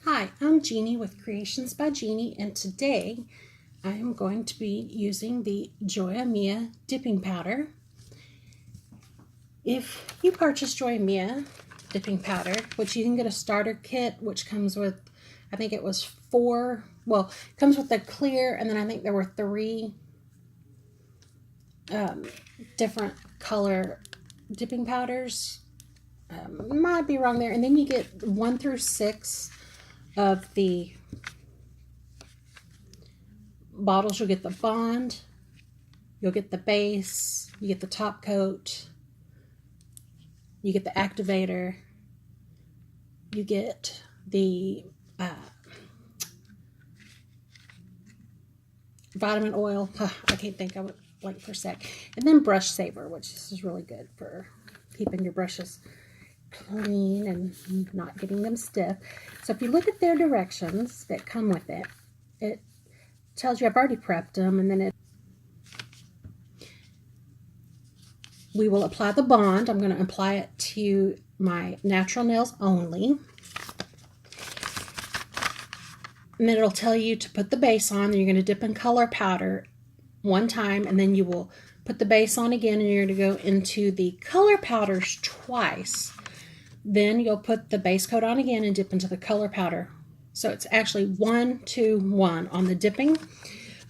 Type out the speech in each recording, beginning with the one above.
Hi, I'm Jeannie with Creations by Jeannie, and today I am going to be using the Joya Mia Dipping Powder. If you purchase Joya Mia Dipping Powder, which you can get a starter kit, which comes with, I think it was comes with the clear, and then I think there were three different color dipping powders. Might be wrong there. And then you get 1 through 6 of the bottles. You'll get the bond, you'll get the base, you get the top coat, you get the activator, you get the vitamin oil. I can't think of it like for a sec. And then brush saver, which is really good for keeping your brushes clean and not getting them stiff. So if you look at their directions that come with it, it tells you I've already prepped them, and then we will apply the bond. I'm going to apply it to my natural nails only. And then it'll tell you to put the base on, and you're going to dip in color powder one time, and then you will put the base on again, and you're going to go into the color powders twice. Then you'll put the base coat on again and dip into the color powder. So it's actually 1, 2, 1 on the dipping.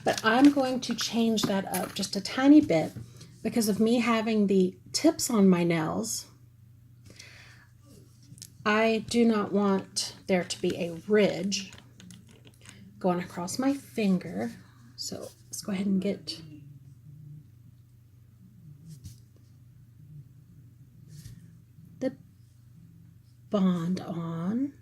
But I'm going to change that up just a tiny bit because of me having the tips on my nails. I do not want there to be a ridge going across my finger. So let's go ahead and get the bond on.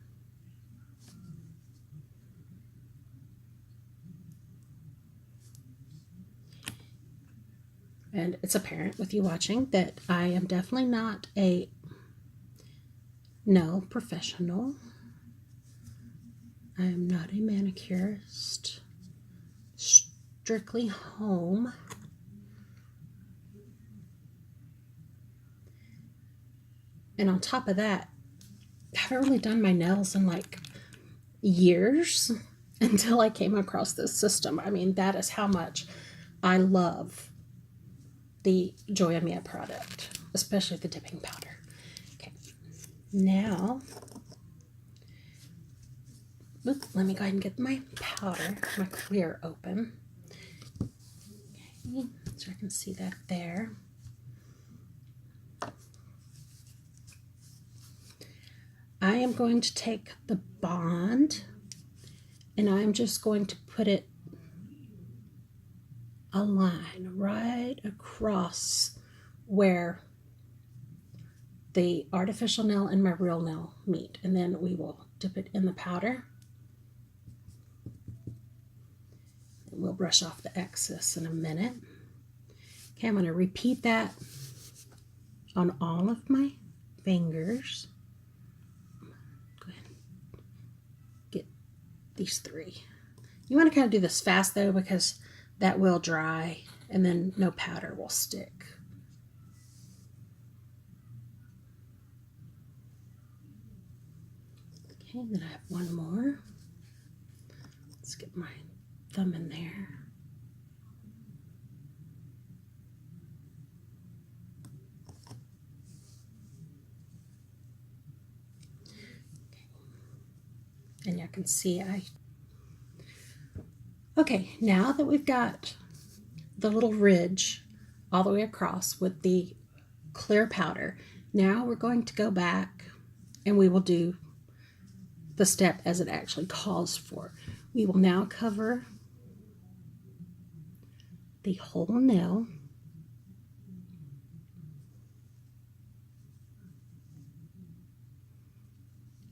And it's apparent with you watching that I am definitely not a nail professional. I am not a manicurist. Strictly home. And on top of that, I haven't really done my nails in like years until I came across this system. I mean, that is how much I love the Joya Mia product, especially the dipping powder. Okay, now, let me go ahead and get my powder, my clear open. Okay, so I can see that there. I am going to take the bond, and I'm just going to put it a line right across where the artificial nail and my real nail meet, and then we will dip it in the powder, and we'll brush off the excess in a minute. Okay, I'm going to repeat that on all of my fingers. Go ahead and get these 3. You want to kind of do this fast though, because that will dry and then no powder will stick. Okay, then I have one more. Let's get my thumb in there. Okay. And you can see Okay, now that we've got the little ridge all the way across with the clear powder, now we're going to go back and we will do the step as it actually calls for. We will now cover the whole nail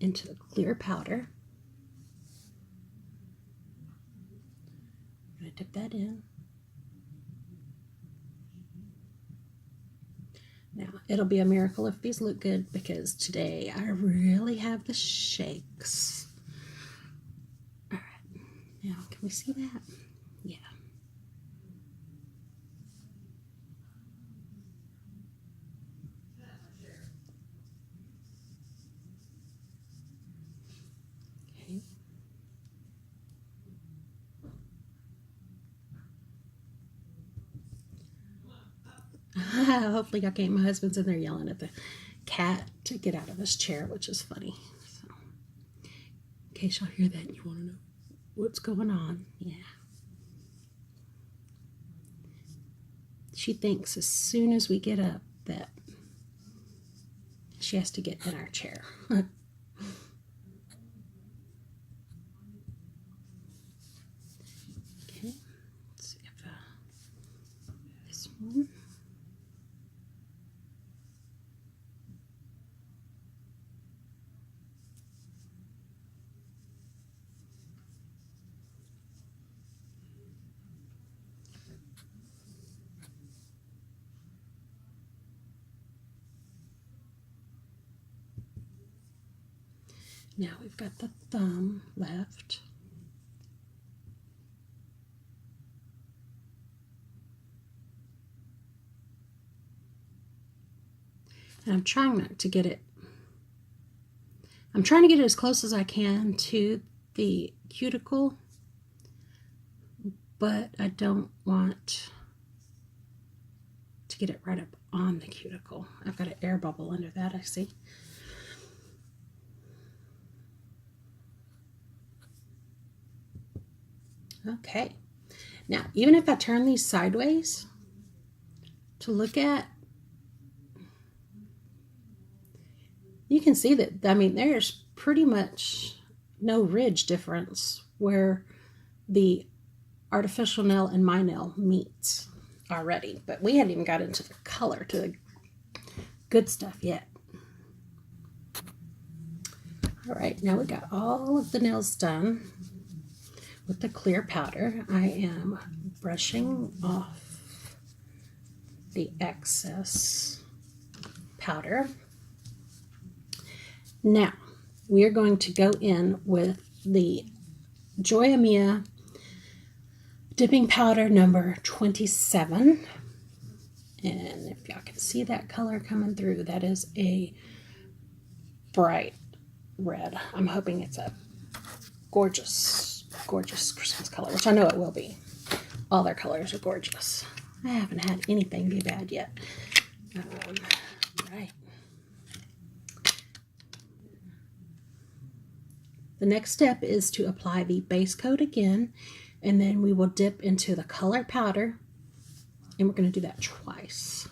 into the clear powder. I'm going to dip that in. Now, it'll be a miracle if these look good, because today I really have the shakes. All right, now can we see that? Yeah. Okay. Hopefully y'all can't. My husband's in there yelling at the cat to get out of his chair, which is funny. So, in case y'all hear that and you want to know what's going on. Yeah. She thinks as soon as we get up that she has to get in our chair. Okay, let's see if this one. Now we've got the thumb left. And I'm trying not to get it. I'm trying to get it as close as I can to the cuticle, but I don't want to get it right up on the cuticle. I've got an air bubble under that, I see. Okay, now even if I turn these sideways to look at, you can see that, I mean, there's pretty much no ridge difference where the artificial nail and my nail meets already, but we hadn't even got into the color, to the good stuff yet. All right, now we got all of the nails done. With the clear powder, I am brushing off the excess powder. Now, we are going to go in with the Joya Mia Dipping Powder number 27. And if y'all can see that color coming through, that is a bright red. I'm hoping it's a gorgeous Christmas color, which I know it will be. All their colors are gorgeous. I haven't had anything be bad yet. Right. The next step is to apply the base coat again, and then we will dip into the colored powder, and we're going to do that twice.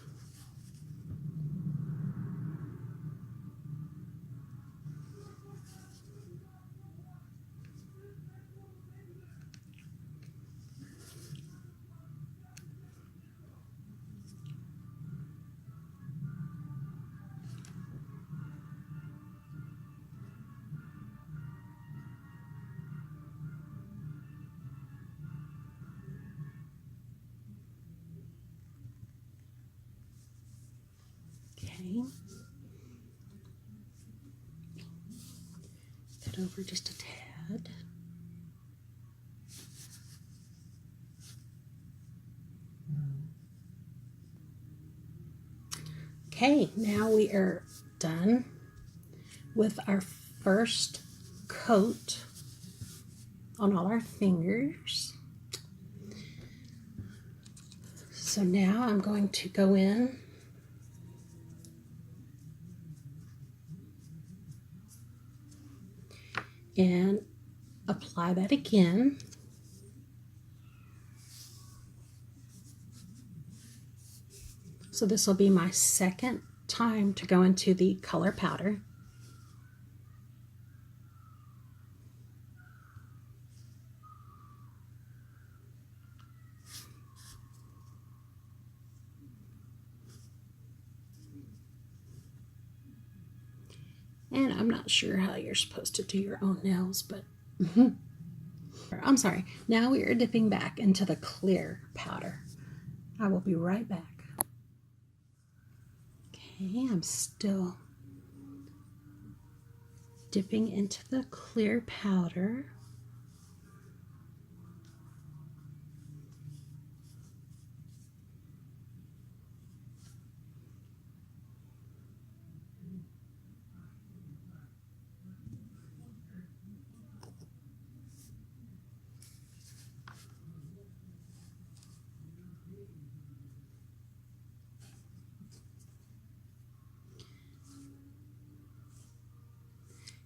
Okay. That over just a tad. Okay, now we are done with our first coat on all our fingers. So now I'm going to go in and apply that again. So this will be my second time to go into the color powder. And I'm not sure how you're supposed to do your own nails, but I'm sorry. Now we are dipping back into the clear powder. I will be right back. Okay, I'm still dipping into the clear powder.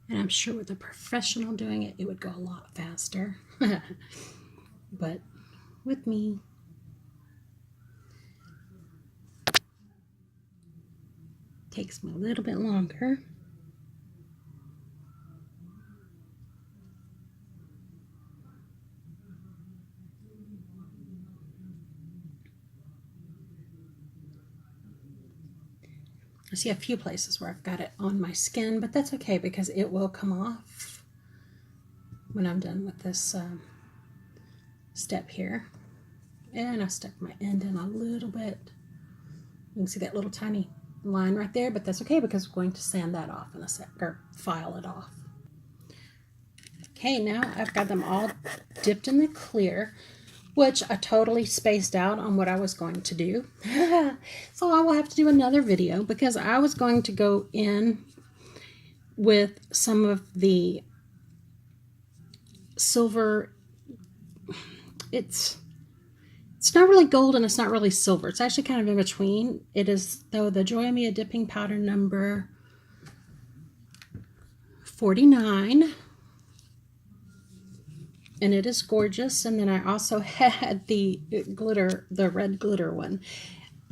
And I'm sure with a professional doing it, it would go a lot faster. But with me, takes me a little bit longer. I see a few places where I've got it on my skin, but that's okay because it will come off when I'm done with this step here. And I stuck my end in a little bit. You can see that little tiny line right there, but that's okay because we're going to sand that off in a sec, or file it off. Okay, now I've got them all dipped in the clear, which I totally spaced out on what I was going to do. So I will have to do another video because I was going to go in with some of the silver. It's not really gold and it's not really silver. It's actually kind of in between. It is, though, the Joya Mia Dipping Powder number 49. And it is gorgeous. And then I also had the glitter, the red glitter one.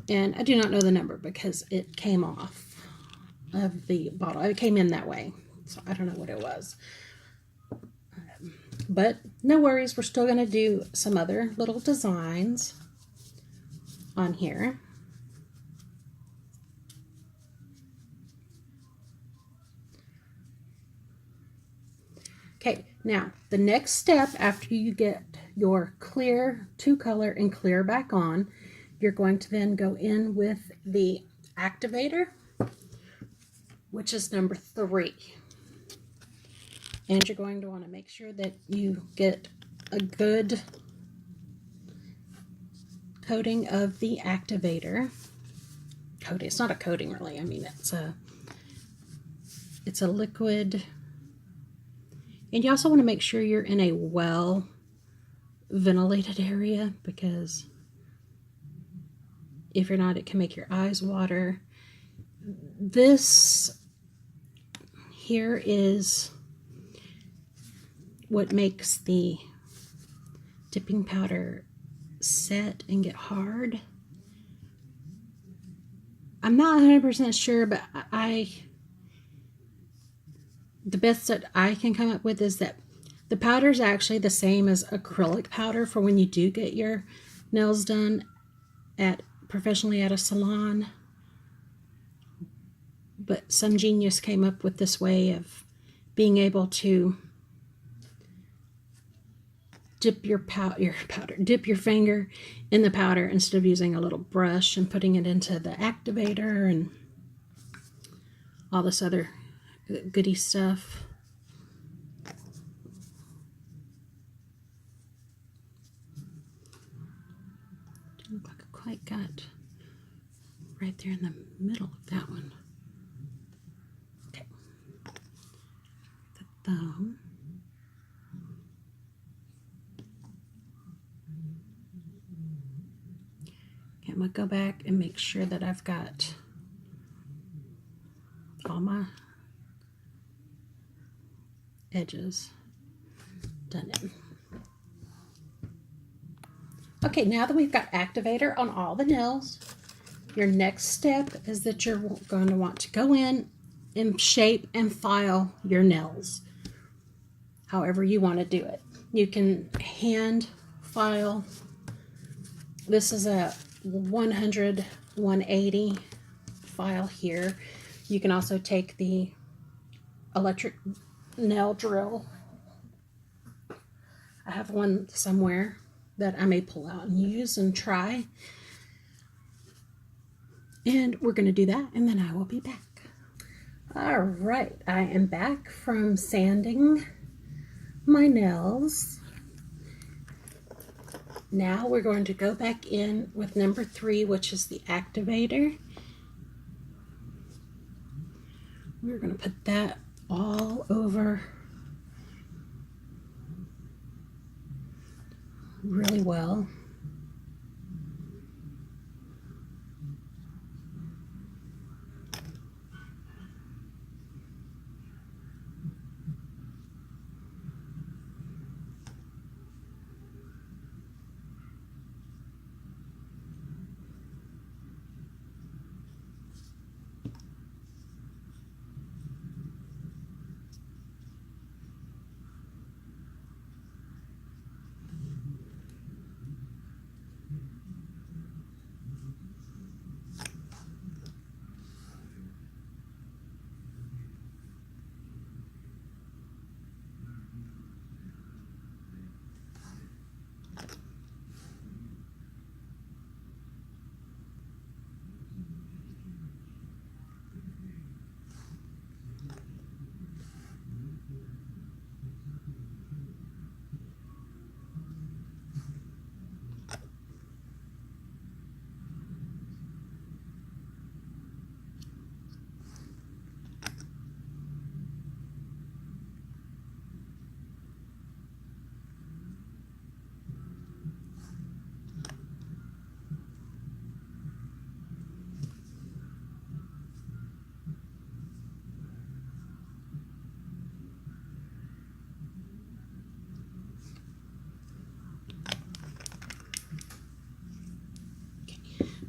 And I do not know the number because it came off of the bottle. It came in that way. So I don't know what it was. But no worries. We're still going to do some other little designs on here. Okay, now the next step after you get your clear two color and clear back on, you're going to then go in with the activator, which is number 3. And you're going to want to make sure that you get a good coating of the activator. Coating, it's not a coating really. I mean, it's a liquid. And you also want to make sure you're in a well ventilated area because if you're not, it can make your eyes water. This here is what makes the dipping powder set and get hard. I'm not 100% sure, but the best that I can come up with is that the powder is actually the same as acrylic powder for when you do get your nails done professionally at a salon. But some genius came up with this way of being able to dip your finger in the powder instead of using a little brush and putting it into the activator and all this other goody stuff. Doesn't look like I quite got right there in the middle of that one. Okay. The thumb. Okay, I'm going to go back and make sure that I've got all my edges done in. Okay, now that we've got activator on all the nails, your next step is that you're going to want to go in and shape and file your nails however you want to do it. You can hand file. This is a 100/180 file here. You can also take the electric nail drill. I have one somewhere that I may pull out and use and try. And we're going to do that, and then I will be back. All right, I am back from sanding my nails. Now we're going to go back in with number 3, which is the activator. We're going to put that all over really well.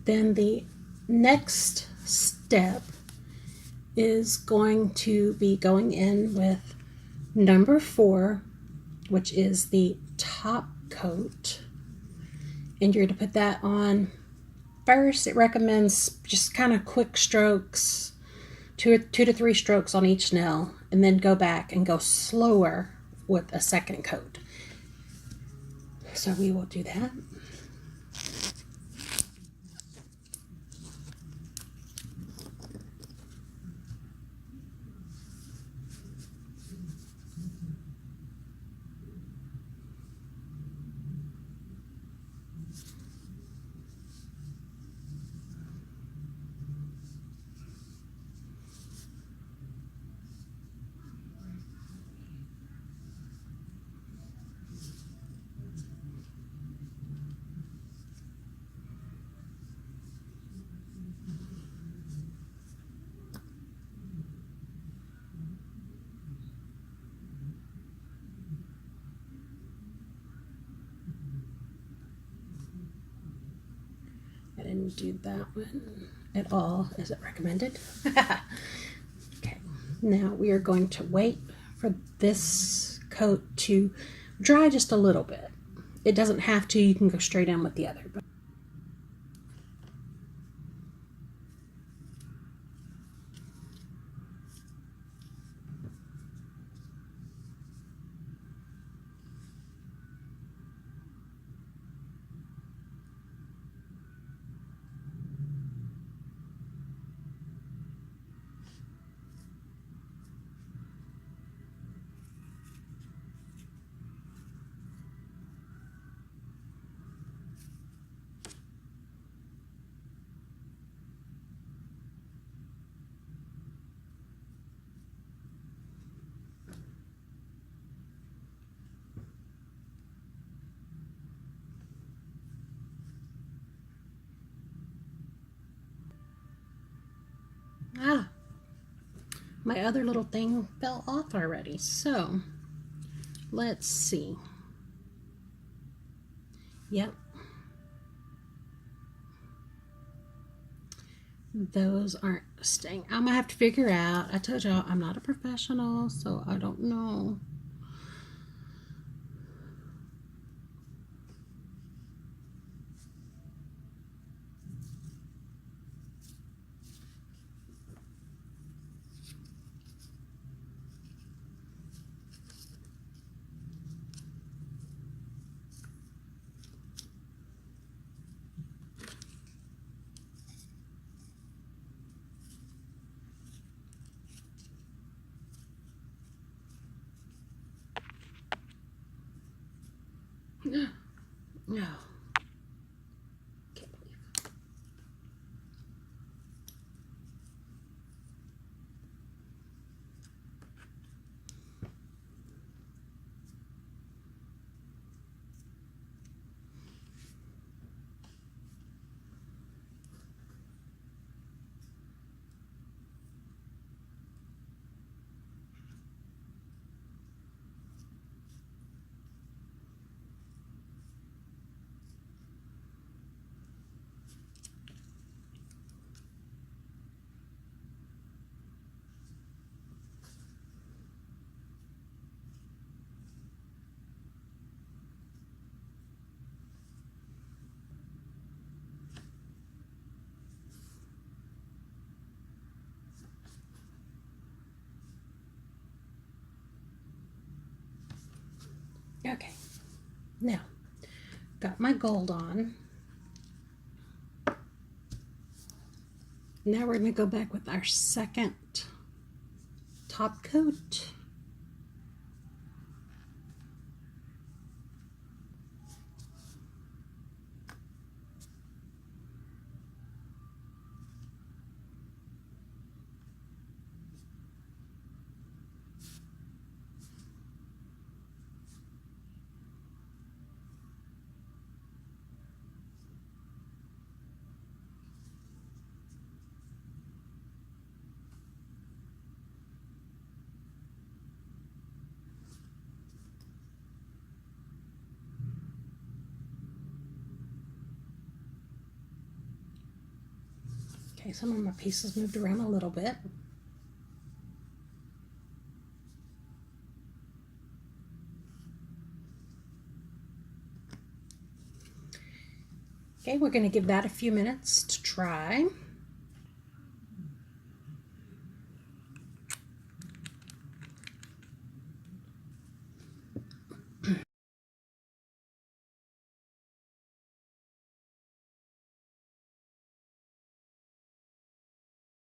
Then the next step is going to be going in with number 4, which is the top coat. And you're going to put that on first. It recommends just kind of quick strokes, two to three strokes on each nail, and then go back and go slower with a second coat. So we will do that. I didn't do that one at all. Is it recommended? Okay, now we are going to wait for this coat to dry just a little bit. It doesn't have to. You can go straight in with the other. Ah, my other little thing fell off already. So let's see. Yep. Those aren't staying. I'm gonna have to figure out. I told y'all I'm not a professional, so I don't know. No. Can't believe. Okay, now got my gold on. Now we're going to go back with our second top coat. Okay, some of my pieces moved around a little bit. Okay, we're going to give that a few minutes to dry.